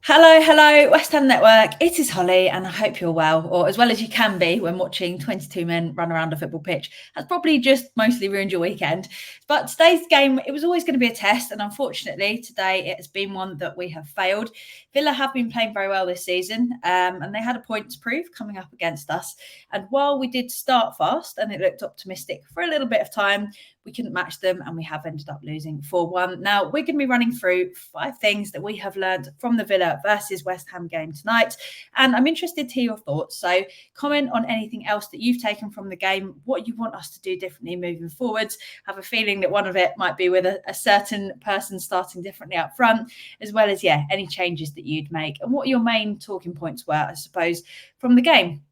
Hello, West Ham Network. It is Holly, and I hope you're well, or as well as you can be when watching 22 men run around a football pitch. That's probably just mostly ruined your weekend. But today's game, it was always going to be a test, and unfortunately, today it has been one that we have failed. Villa have been playing very well this season, and they had a point to prove coming up against us. And while we did start fast and it looked optimistic for a little bit of time, we couldn't match them, and we have ended up losing 4-1. Now, we're going to be running through 5 things that we have learned from the Villa versus West Ham game tonight, and I'm interested to hear your thoughts. So comment on anything else that you've taken from the game, what you want us to do differently moving forwards. I have a feeling that one of it might be with a certain person starting differently up front, as well as, any changes that you'd make and what your main talking points were, I suppose, from the game.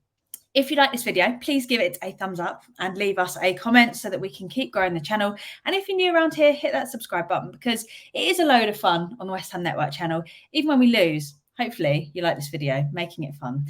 If you like this video, please give it a thumbs up and leave us a comment so that we can keep growing the channel. And if you're new around here, hit that subscribe button because it is a load of fun on the West Ham Network channel. Even when we lose, hopefully you like this video, making it fun.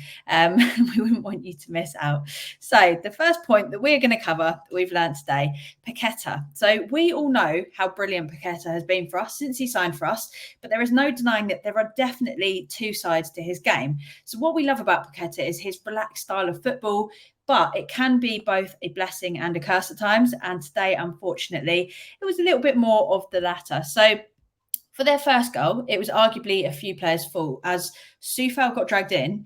We wouldn't want you to miss out. So the first point that we're going to cover that we've learned today, Paqueta. So we all know how brilliant Paqueta has been for us since he signed for us, but there is no denying that there are definitely two sides to his game. So what we love about Paqueta is his relaxed style of football, but it can be both a blessing and a curse at times. And today, unfortunately, it was a little bit more of the latter. So for their first goal, it was arguably a few players' fault as Soufal got dragged in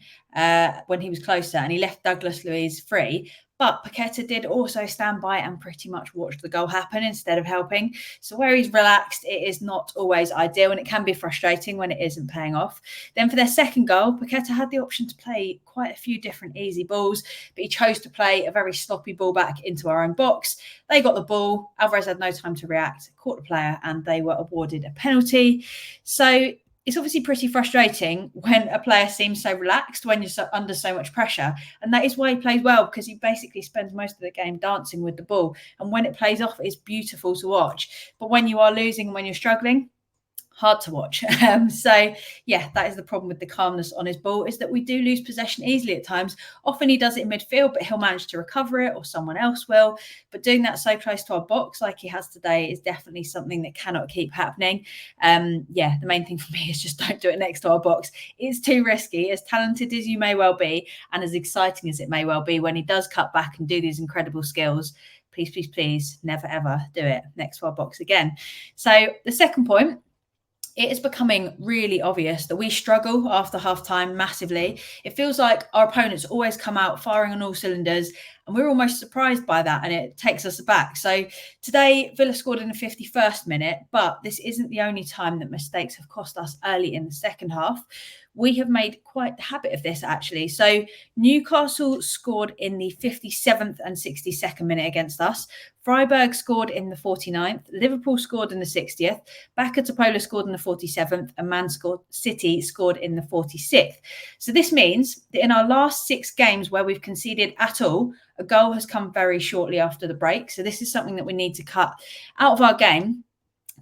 when he was closer and he left Douglas Luiz free. But Paqueta did also stand by and pretty much watch the goal happen instead of helping. So where he's relaxed, it is not always ideal and it can be frustrating when it isn't paying off. Then for their second goal, Paqueta had the option to play quite a few different easy balls, but he chose to play a very sloppy ball back into our own box. They got the ball. Alvarez had no time to react, caught the player, and they were awarded a penalty. So it's obviously pretty frustrating when a player seems so relaxed when you're under so much pressure. And that is why he plays well, because he basically spends most of the game dancing with the ball. And when it plays off, it's beautiful to watch. But when you are losing and when you're struggling, hard to watch. That is the problem with the calmness on his ball, is that we do lose possession easily at times. Often he does it in midfield, but he'll manage to recover it or someone else will. But doing that so close to our box like he has today is definitely something that cannot keep happening. The main thing for me is just don't do it next to our box. It's too risky. As talented as you may well be and as exciting as it may well be when he does cut back and do these incredible skills, please, never ever do it next to our box again. So the second point, it is becoming really obvious that we struggle after half-time massively. It feels like our opponents always come out firing on all cylinders, and we're almost surprised by that, and it takes us aback. So today, Villa scored in the 51st minute, but this isn't the only time that mistakes have cost us early in the second half. We have made quite the habit of this, actually. So Newcastle scored in the 57th and 62nd minute against us. Freiburg scored in the 49th. Liverpool scored in the 60th. Paqueta scored in the 47th. And City scored in the 46th. So this means that in our last 6 games where we've conceded at all, a goal has come very shortly after the break. So this is something that we need to cut out of our game.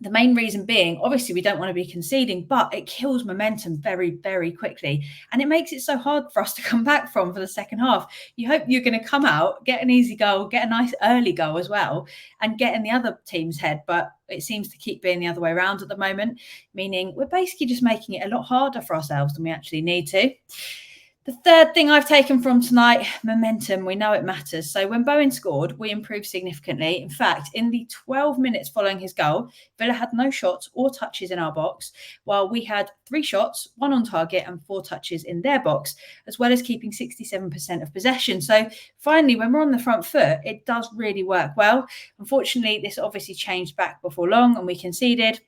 The main reason being, obviously, we don't want to be conceding, but it kills momentum very, very quickly. And it makes it so hard for us to come back from for the second half. You hope you're going to come out, get an easy goal, get a nice early goal as well, and get in the other team's head. But it seems to keep being the other way around at the moment, meaning we're basically just making it a lot harder for ourselves than we actually need to. The third thing I've taken from tonight, momentum. We know it matters. So when Bowen scored, we improved significantly. In fact, in the 12 minutes following his goal, Villa had no shots or touches in our box, while we had 3 shots, 1 on target and 4 touches in their box, as well as keeping 67% of possession. So finally, when we're on the front foot, it does really work well. Unfortunately, this obviously changed back before long and we conceded.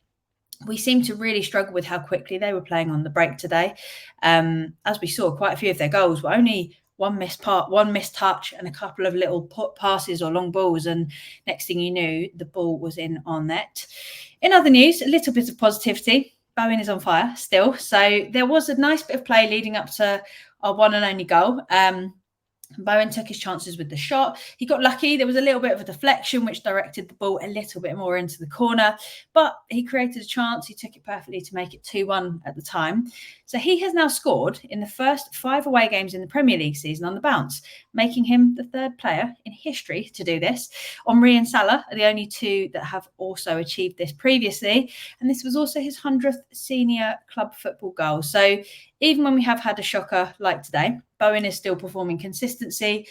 We seem to really struggle with how quickly they were playing on the break today. As we saw, quite a few of their goals were only one missed touch and a couple of little passes or long balls. And next thing you knew, the ball was in our net. In other news, a little bit of positivity. Bowen is on fire still. So there was a nice bit of play leading up to our one and only goal. Bowen took his chances with the shot. He got lucky. There was a little bit of a deflection, which directed the ball a little bit more into the corner. But he created a chance. He took it perfectly to make it 2-1 at the time. So he has now scored in the first 5 away games in the Premier League season on the bounce, making him the 3rd player in history to do this. Henry and Salah are the only 2 that have also achieved this previously. And this was also his 100th senior club football goal. So even when we have had a shocker like today, Bowen is still performing consistently,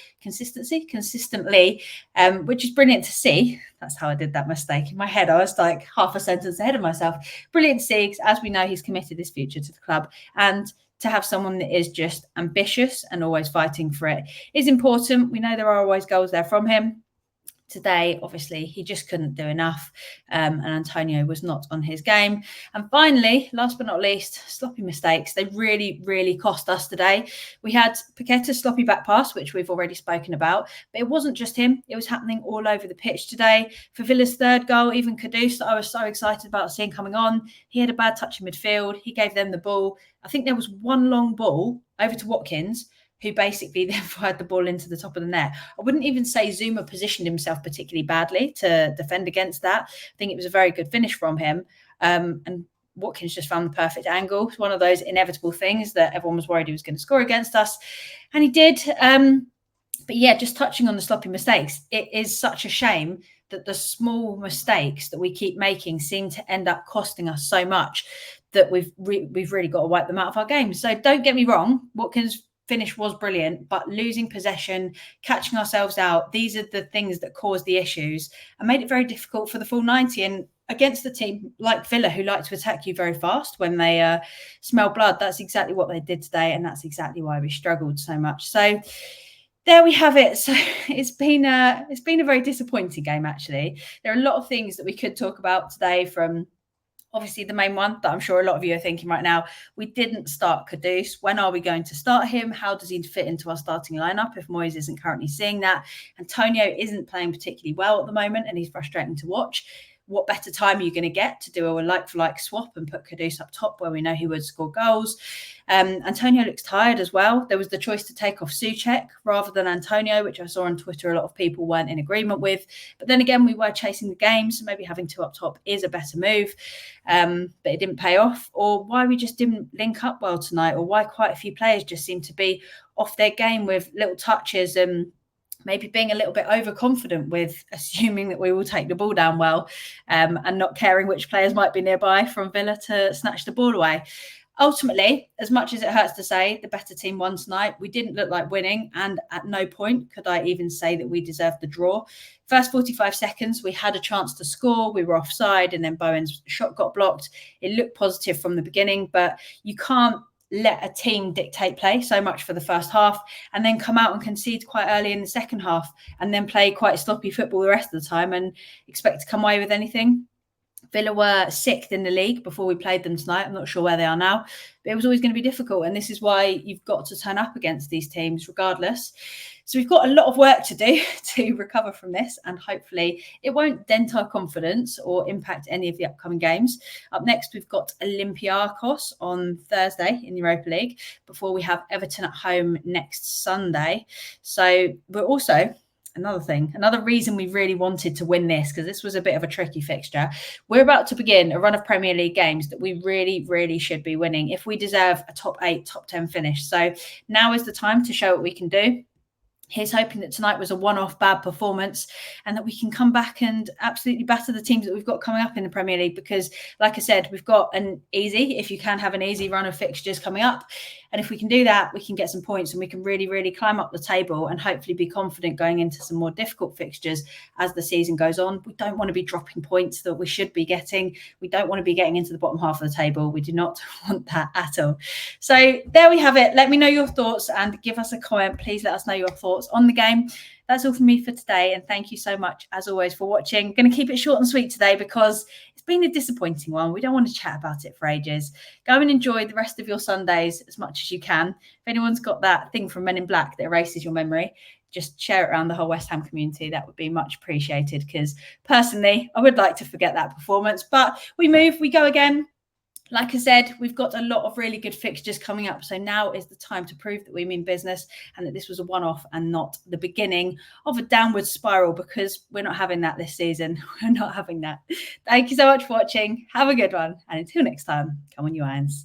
which is brilliant to see. That's how I did that mistake. In my head, I was like half a sentence ahead of myself. Brilliant to see, because as we know, he's committed his future to the club. And to have someone that is just ambitious and always fighting for it is important. We know there are always goals there from him. Today, obviously, he just couldn't do enough, and Antonio was not on his game. And finally, last but not least, sloppy mistakes. They really, really cost us today. We had Paqueta's sloppy back pass, which we've already spoken about, but it wasn't just him. It was happening all over the pitch today. For Villa's 3rd goal, even Kudus, that I was so excited about seeing coming on, he had a bad touch in midfield. He gave them the ball. I think there was one long ball over to Watkins, who basically then fired the ball into the top of the net. I wouldn't even say Zuma positioned himself particularly badly to defend against that. I think it was a very good finish from him. And Watkins just found the perfect angle. It's one of those inevitable things that everyone was worried he was going to score against us. And he did. But yeah, just touching on the sloppy mistakes, it is such a shame that the small mistakes that we keep making seem to end up costing us so much that we've really got to wipe them out of our game. So don't get me wrong, Watkins' finish was brilliant, but losing possession, catching ourselves out, these are the things that cause the issues and made it very difficult for the full 90. And against a team like Villa, who like to attack you very fast when they smell blood, that's exactly what they did today, and that's exactly why we struggled so much. So there we have it. So it's been a very disappointing game, actually. There are a lot of things that we could talk about today, from obviously the main one that I'm sure a lot of you are thinking right now. We didn't start Kudus. When are we going to start him? How does he fit into our starting lineup if Moyes isn't currently seeing that? Antonio isn't playing particularly well at the moment, and he's frustrating to watch. What better time are you going to get to do a like-for-like swap and put Kudus up top where we know he would score goals? Antonio looks tired as well. There was the choice to take off Souček rather than Antonio, which I saw on Twitter a lot of people weren't in agreement with. But then again, we were chasing the game, so maybe having 2 up top is a better move. But it didn't pay off. Or why we just didn't link up well tonight, or why quite a few players just seem to be off their game with little touches and maybe being a little bit overconfident with assuming that we will take the ball down well, and not caring which players might be nearby from Villa to snatch the ball away. Ultimately, as much as it hurts to say, the better team won tonight. We didn't look like winning, and at no point could I even say that we deserved the draw. First 45 seconds, we had a chance to score. We were offside, and then Bowen's shot got blocked. It looked positive from the beginning, but you can't let a team dictate play so much for the first half and then come out and concede quite early in the second half and then play quite sloppy football the rest of the time and expect to come away with anything. Villa were 6th in the league before we played them tonight. I'm not sure where they are now, but it was always going to be difficult. And this is why you've got to turn up against these teams regardless. So we've got a lot of work to do to recover from this, and hopefully it won't dent our confidence or impact any of the upcoming games. Up next, we've got Olympiacos on Thursday in the Europa League before we have Everton at home next Sunday. So we're also... Another reason we really wanted to win this, because this was a bit of a tricky fixture. We're about to begin a run of Premier League games that we really, really should be winning if we deserve a top 8, top 10 finish. So now is the time to show what we can do. Here's hoping that tonight was a one-off bad performance and that we can come back and absolutely batter the teams that we've got coming up in the Premier League, because, like I said, we've got an easy, if you can have an easy run of fixtures coming up. And if we can do that, we can get some points and we can really, really climb up the table and hopefully be confident going into some more difficult fixtures as the season goes on. We don't want to be dropping points that we should be getting. We don't want to be getting into the bottom half of the table. We do not want that at all. So there we have it. Let me know your thoughts and give us a comment. Please let us know your thoughts on the game. That's all from me for today, and thank you so much as always for watching. I'm going to keep it short and sweet today because it's been a disappointing one. We don't want to chat about it for ages. Go and enjoy the rest of your Sundays as much as you can. If anyone's got that thing from Men in Black that erases your memory, just share it around the whole West Ham community. That would be much appreciated, because personally I would like to forget that performance, but we move, we go again. Like I said, we've got a lot of really good fixtures coming up. So now is the time to prove that we mean business and that this was a one-off and not the beginning of a downward spiral, because we're not having that this season. We're not having that. Thank you so much for watching. Have a good one. And until next time, come on you irons.